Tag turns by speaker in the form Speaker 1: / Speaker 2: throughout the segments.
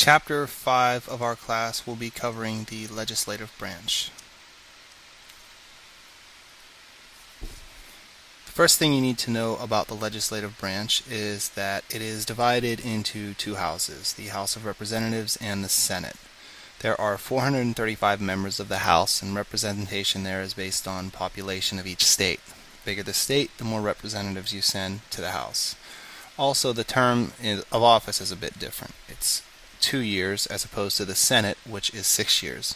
Speaker 1: Chapter 5 of our class will be covering the legislative branch. The first thing you need to know about the legislative branch is that it is divided into two houses, the House of Representatives and the Senate. There are 435 members of the House, and representation there is based on population of each state. The bigger the state, the more representatives you send to the House. Also, the term of office is a bit different. It's 2 years as opposed to the Senate, which is 6 years.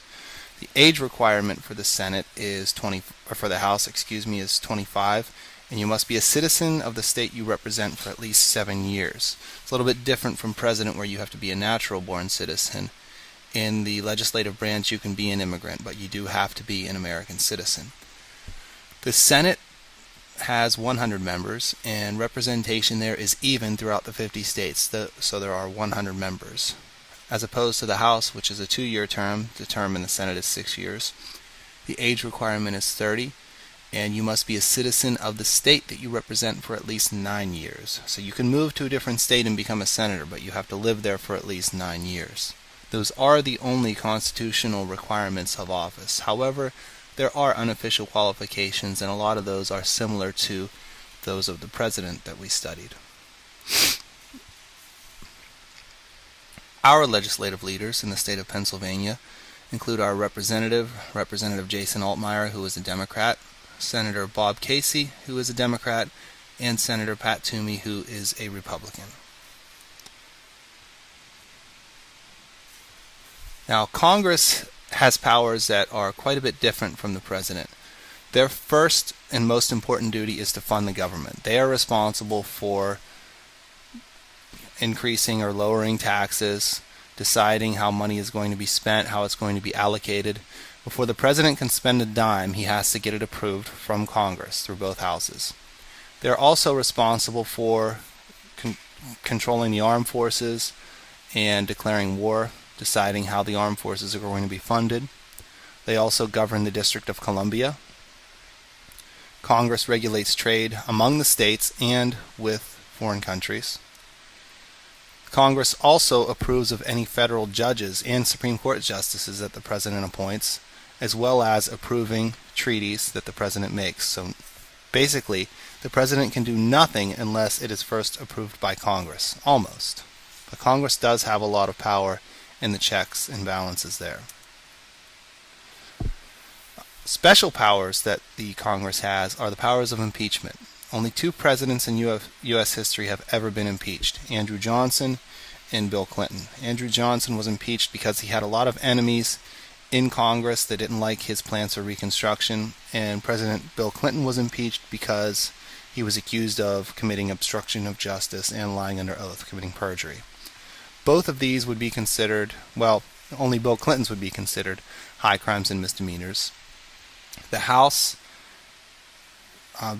Speaker 1: The age requirement for the Senate is for the House, is 25, and you must be a citizen of the state you represent for at least 7 years. It's a little bit different from President, where you have to be a natural-born citizen. In the legislative branch, you can be an immigrant, but you do have to be an American citizen. The Senate has 100 members, and representation there is even throughout the 50 states, so there are 100 members. As opposed to the House, which is a 2-year term, the term in the Senate is 6 years. The age requirement is 30, and you must be a citizen of the state that you represent for at least 9 years. So you can move to a different state and become a senator, but you have to live there for at least 9 years. Those are the only constitutional requirements of office. However, there are unofficial qualifications, and a lot of those are similar to those of the president that we studied. Our legislative leaders in the state of Pennsylvania include our Representative Jason Altmaier, who is a Democrat, Senator Bob Casey, who is a Democrat, and Senator Pat Toomey, who is a Republican. Now, Congress has powers that are quite a bit different from the President. Their first and most important duty is to fund the government. They are responsible for increasing or lowering taxes, deciding how money is going to be spent, how it's going to be allocated. Before the President can spend a dime, he has to get it approved from Congress through both houses. They're also responsible for controlling the armed forces and declaring war, deciding how the armed forces are going to be funded. They also govern the District of Columbia. Congress regulates trade among the states and with foreign countries. Congress also approves of any federal judges and Supreme Court justices that the President appoints, as well as approving treaties that the President makes. So basically, the President can do nothing unless it is first approved by Congress, almost. But Congress does have a lot of power in the checks and balances there. Special powers that the Congress has are the powers of impeachment. Only 2 presidents in U.S. history have ever been impeached, Andrew Johnson and Bill Clinton. Andrew Johnson was impeached because he had a lot of enemies in Congress that didn't like his plans for Reconstruction, and President Bill Clinton was impeached because he was accused of committing obstruction of justice and lying under oath, committing perjury. Both of these would be considered, only Bill Clinton's would be considered high crimes and misdemeanors. The House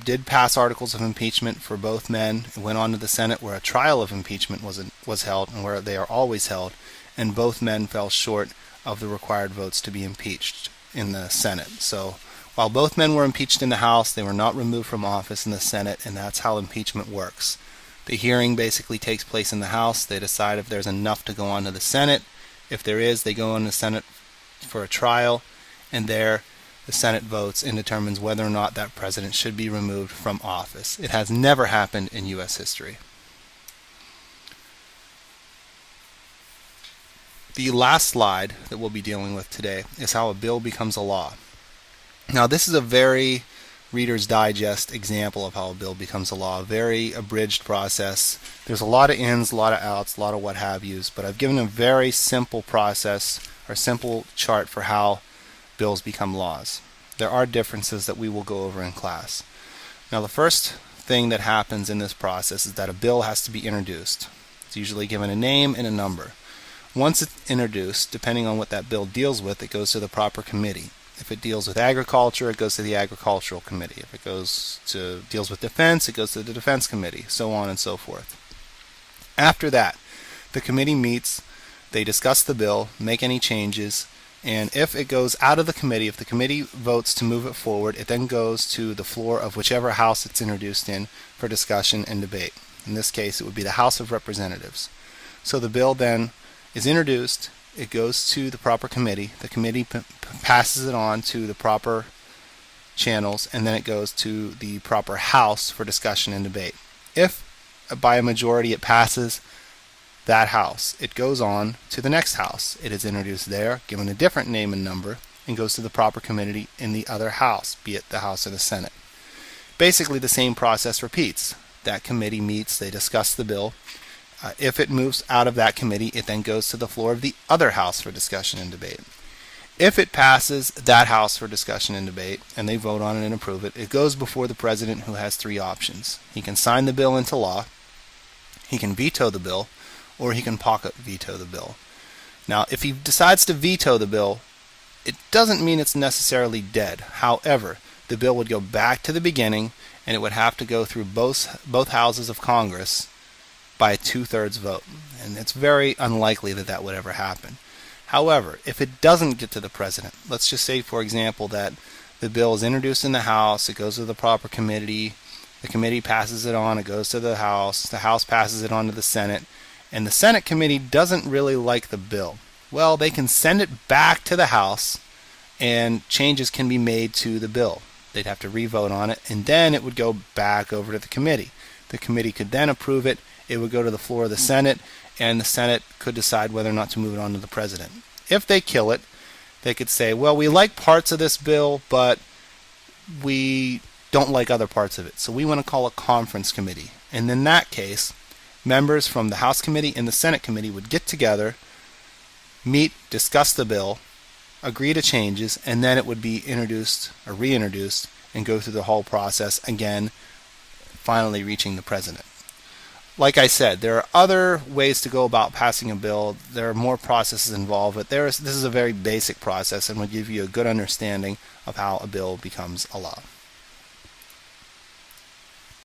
Speaker 1: did pass articles of impeachment for both men. It went on to the Senate, where a trial of impeachment was held, and where they are always held, and both men fell short of the required votes to be impeached in the Senate. So while both men were impeached in the House, they were not removed from office in the Senate, and that's how impeachment works. The hearing basically takes place in the House. They decide if there's enough to go on to the Senate. If there is, they go on to the Senate for a trial, and there the Senate votes and determines whether or not that president should be removed from office. It has never happened in U.S. history. The last slide that we'll be dealing with today is how a bill becomes a law. Now, this is a very Reader's Digest example of how a bill becomes a law, a very abridged process. There's a lot of ins, a lot of outs, a lot of what have yous, but I've given a very simple process or simple chart for how bills become laws. There are differences that we will go over in class. Now, the first thing that happens in this process is that a bill has to be introduced. It's usually given a name and a number. Once it's introduced, depending on what that bill deals with, it goes to the proper committee. If it deals with agriculture, it goes to the Agricultural Committee. If it deals with defense, it goes to the Defense Committee, so on and so forth. After that, the committee meets, they discuss the bill, make any changes, and if it goes out of the committee, if the committee votes to move it forward, it then goes to the floor of whichever house it's introduced in for discussion and debate. In this case, it would be the House of Representatives. So the bill then is introduced, it goes to the proper committee. The committee passes it on to the proper channels, and then it goes to the proper house for discussion and debate. If by a majority it passes that house, it goes on to the next house. It is introduced there, given a different name and number, and goes to the proper committee in the other house, be it the House or the Senate. Basically, the same process repeats. That committee meets, they discuss the bill. If it moves out of that committee, it then goes to the floor of the other house for discussion and debate. If it passes that house for discussion and debate, and they vote on it and approve it, it goes before the president, who has three options. He can sign the bill into law, he can veto the bill, or he can pocket veto the bill. Now, if he decides to veto the bill, it doesn't mean it's necessarily dead. However, the bill would go back to the beginning, and it would have to go through both houses of Congress by a 2/3 vote. And it's very unlikely that that would ever happen. However, if it doesn't get to the president, let's just say, for example, that the bill is introduced in the House, it goes to the proper committee, the committee passes it on, it goes to the House passes it on to the Senate, and the Senate committee doesn't really like the bill. Well, they can send it back to the House, and changes can be made to the bill. They'd have to re-vote on it, and then it would go back over to the committee. The committee could then approve it, it would go to the floor of the Senate, and the Senate could decide whether or not to move it on to the president. If they kill it, they could say, well, we like parts of this bill, but we don't like other parts of it, so we want to call a conference committee. And in that case, members from the House committee and the Senate committee would get together, meet, discuss the bill, agree to changes, and then it would be introduced or reintroduced and go through the whole process again, finally reaching the president. Like I said, there are other ways to go about passing a bill. There are more processes involved, but this is a very basic process and will give you a good understanding of how a bill becomes a law.